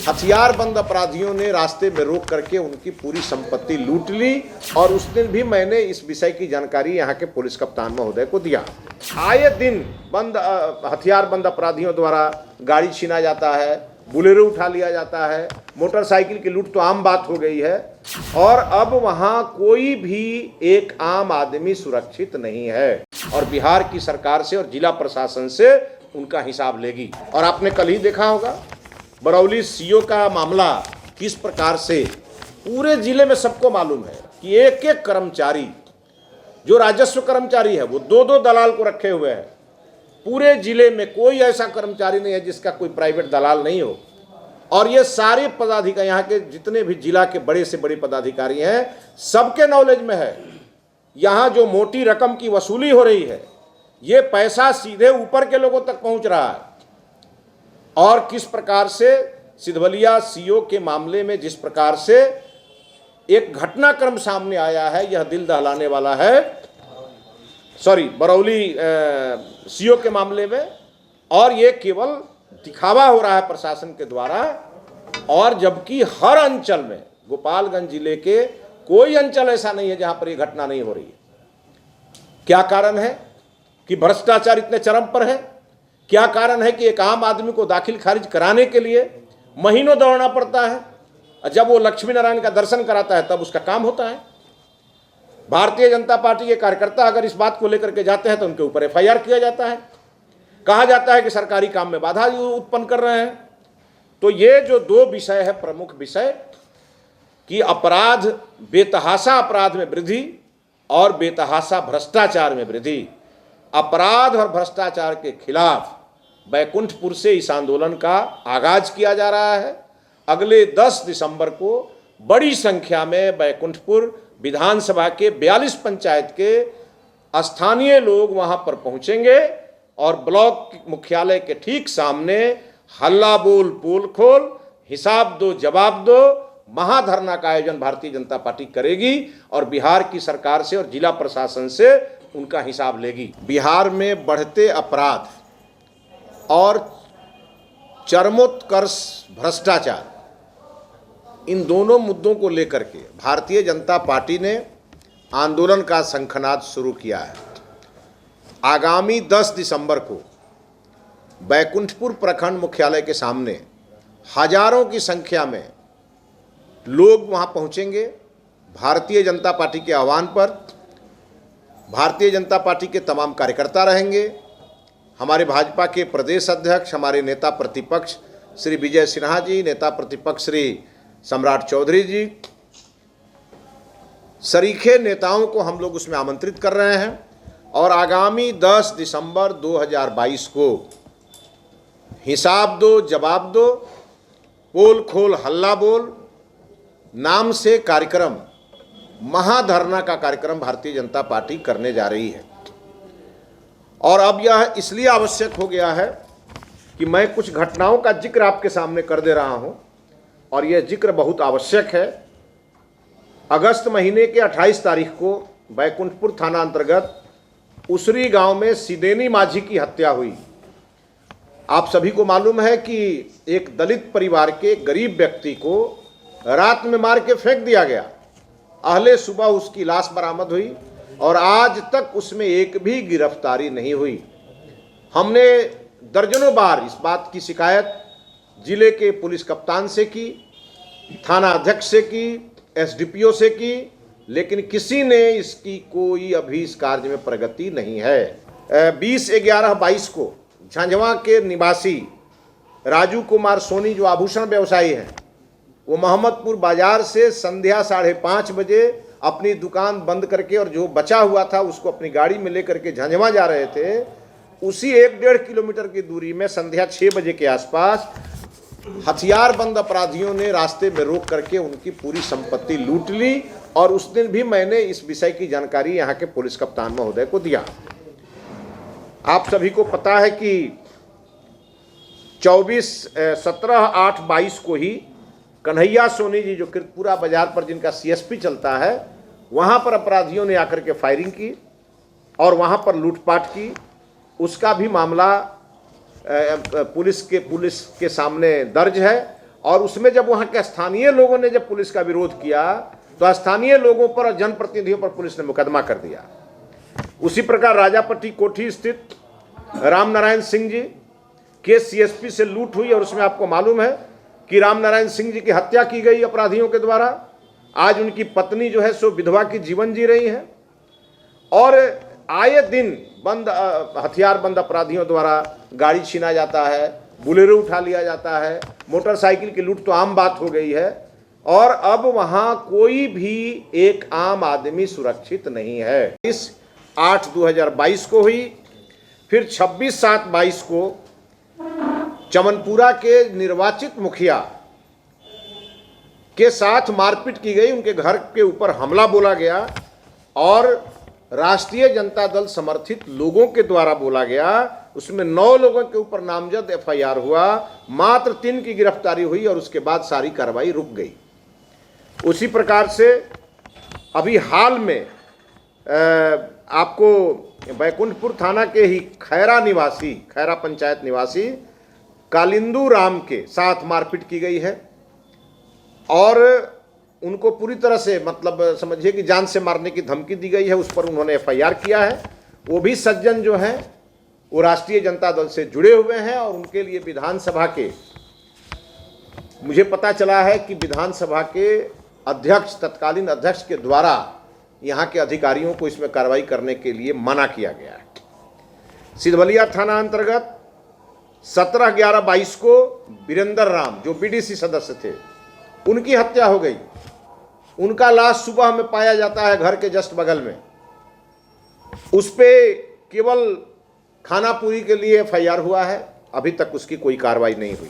हथियारबंद अपराधियों ने रास्ते में रोक करके उनकी पूरी संपत्ति लूट ली और उस दिन भी मैंने इस विषय की जानकारी यहाँ के पुलिस कप्तान महोदय को दिया। आए दिन हथियारबंद अपराधियों द्वारा गाड़ी छीना जाता है, बुलेरो उठा लिया जाता है, मोटरसाइकिल की लूट तो आम बात हो गई है और अब वहाँ कोई भी एक आम आदमी सुरक्षित नहीं है और बिहार की सरकार से और जिला प्रशासन से उनका हिसाब लेगी। और आपने कल ही देखा होगा बरौली सीओ का मामला किस प्रकार से पूरे जिले में सबको मालूम है कि एक एक कर्मचारी जो राजस्व कर्मचारी है वो दो दो दलाल को रखे हुए हैं। पूरे जिले में कोई ऐसा कर्मचारी नहीं है जिसका कोई प्राइवेट दलाल नहीं हो और ये सारे पदाधिकारी यहाँ के जितने भी जिला के बड़े से बड़े पदाधिकारी हैं सबके नॉलेज में है। यहाँ जो मोटी रकम की वसूली हो रही है ये पैसा सीधे ऊपर के लोगों तक पहुँच रहा है। और किस प्रकार से सिधवलिया सीओ के मामले में जिस प्रकार से एक घटनाक्रम सामने आया है यह दिल दहलाने वाला है। बरौली सीओ के मामले में, और ये केवल दिखावा हो रहा है प्रशासन के द्वारा और जबकि हर अंचल में गोपालगंज जिले के कोई अंचल ऐसा नहीं है जहां पर यह घटना नहीं हो रही है। क्या कारण है कि भ्रष्टाचार इतने चरम पर है? क्या कारण है कि एक आम आदमी को दाखिल खारिज कराने के लिए महीनों दौड़ना पड़ता है, जब वो लक्ष्मी नारायण का दर्शन कराता है तब उसका काम होता है। भारतीय जनता पार्टी के कार्यकर्ता अगर इस बात को लेकर के जाते हैं तो उनके ऊपर एफआईआर किया जाता है, कहा जाता है कि सरकारी काम में बाधा उत्पन्न कर रहे हैं। तो ये जो दो विषय है प्रमुख विषय कि अपराध, बेतहाशा अपराध में वृद्धि और बेतहाशा भ्रष्टाचार में वृद्धि, अपराध और भ्रष्टाचार के खिलाफ बैकुंठपुर से इस आंदोलन का आगाज किया जा रहा है। अगले 10 दिसंबर को बड़ी संख्या में बैकुंठपुर विधानसभा के 42 पंचायत के स्थानीय लोग वहां पर पहुंचेंगे और ब्लॉक मुख्यालय के ठीक सामने हल्ला बोल पोल खोल, हिसाब दो जवाब दो महाधरना का आयोजन भारतीय जनता पार्टी करेगी और बिहार की सरकार से और जिला प्रशासन से उनका हिसाब लेगी। बिहार में बढ़ते अपराध और चरमोत्कर्ष भ्रष्टाचार, इन दोनों मुद्दों को लेकर के भारतीय जनता पार्टी ने आंदोलन का शंखनाद शुरू किया है। आगामी 10 दिसंबर को बैकुंठपुर प्रखंड मुख्यालय के सामने हजारों की संख्या में लोग वहां पहुंचेंगे। भारतीय जनता पार्टी के आह्वान पर भारतीय जनता पार्टी के तमाम कार्यकर्ता रहेंगे। हमारे भाजपा के प्रदेश अध्यक्ष, हमारे नेता प्रतिपक्ष श्री विजय सिन्हा जी, नेता प्रतिपक्ष श्री सम्राट चौधरी जी, सरीखे नेताओं को हम लोग उसमें आमंत्रित कर रहे हैं और आगामी 10 दिसंबर 2022 को हिसाब दो जवाब दो, पोल खोल हल्ला बोल नाम से कार्यक्रम, महाधरना का कार्यक्रम भारतीय जनता पार्टी करने जा रही है। और अब यह इसलिए आवश्यक हो गया है कि मैं कुछ घटनाओं का जिक्र आपके सामने कर दे रहा हूं और यह जिक्र बहुत आवश्यक है। अगस्त महीने के 28 तारीख को बैकुंठपुर थाना अंतर्गत उसरी गांव में सिदेनी माझी की हत्या हुई। आप सभी को मालूम है कि एक दलित परिवार के गरीब व्यक्ति को रात में मार के फेंक दिया गया। अहले सुबह उसकी लाश बरामद हुई और आज तक उसमें एक भी गिरफ्तारी नहीं हुई। हमने दर्जनों बार इस बात की शिकायत जिले के पुलिस कप्तान से की, थाना अध्यक्ष से की, एसडीपीओ से की, लेकिन किसी ने इसकी कोई अभी इस कार्य में प्रगति नहीं है। 20/11/22 को झांझवा के निवासी राजू कुमार सोनी जो आभूषण व्यवसायी हैं, वो मोहम्मदपुर बाजार से संध्या 5:30 बजे अपनी दुकान बंद करके और जो बचा हुआ था उसको अपनी गाड़ी में लेकर के झांझवा जा रहे थे। उसी 1-1.5 किलोमीटर की दूरी में संध्या 6 बजे के आसपास हथियारबंद अपराधियों ने रास्ते में रोक करके उनकी पूरी संपत्ति लूट ली और उस दिन भी मैंने इस विषय की जानकारी यहाँ के पुलिस कप्तान महोदय को दिया। आप सभी को पता है कि 17/8/22 को ही कन्हैया सोनी जी जो कृतपुरा बाजार पर जिनका सीएसपी चलता है, वहाँ पर अपराधियों ने आकर के फायरिंग की और वहाँ पर लूटपाट की। उसका भी मामला पुलिस के सामने दर्ज है और उसमें जब वहां के स्थानीय लोगों ने जब पुलिस का विरोध किया तो स्थानीय लोगों पर और जनप्रतिनिधियों पर पुलिस ने मुकदमा कर दिया। उसी प्रकार राजापट्टी कोठी स्थित रामनारायण सिंह जी के सीएसपी से लूट हुई और उसमें आपको मालूम है कि रामनारायण सिंह जी की हत्या की गई अपराधियों के द्वारा। आज उनकी पत्नी जो है सो विधवा की जीवन जी रही है और आए दिन हथियारबंद अपराधियों द्वारा गाड़ी छीना जाता है, बुलेरो उठा लिया जाता है, मोटरसाइकिल की लूट तो आम बात हो गई है और अब वहां कोई भी एक आम आदमी सुरक्षित नहीं है। इस 8/2022 को हुई, फिर 26/7/22 को चमनपुरा के निर्वाचित मुखिया के साथ मारपीट की गई, उनके घर के ऊपर हमला बोला गया और राष्ट्रीय जनता दल समर्थित लोगों के द्वारा बोला गया। उसमें 9 लोगों के ऊपर नामजद एफआईआर हुआ, मात्र 3 की गिरफ्तारी हुई और उसके बाद सारी कार्रवाई रुक गई। उसी प्रकार से अभी हाल में आपको बैकुंठपुर थाना के ही खैरा पंचायत निवासी कालिंदू राम के साथ मारपीट की गई है और उनको पूरी तरह से मतलब समझिए कि जान से मारने की धमकी दी गई है। उस पर उन्होंने एफआईआर किया है। वो भी सज्जन जो हैं वो राष्ट्रीय जनता दल से जुड़े हुए हैं और उनके लिए विधानसभा के, मुझे पता चला है कि विधानसभा के अध्यक्ष, तत्कालीन अध्यक्ष के द्वारा यहाँ के अधिकारियों को इसमें कार्रवाई करने के लिए मना किया गया है। सिधवलिया थाना अंतर्गत 17/11/22 को वीरेंद्र राम जो बीडीसी सदस्य थे उनकी हत्या हो गई। उनका लाश सुबह में पाया जाता है घर के जस्ट बगल में। उस पे केवल खानापुरी के लिए एफआईआर हुआ है, अभी तक उसकी कोई कार्रवाई नहीं हुई।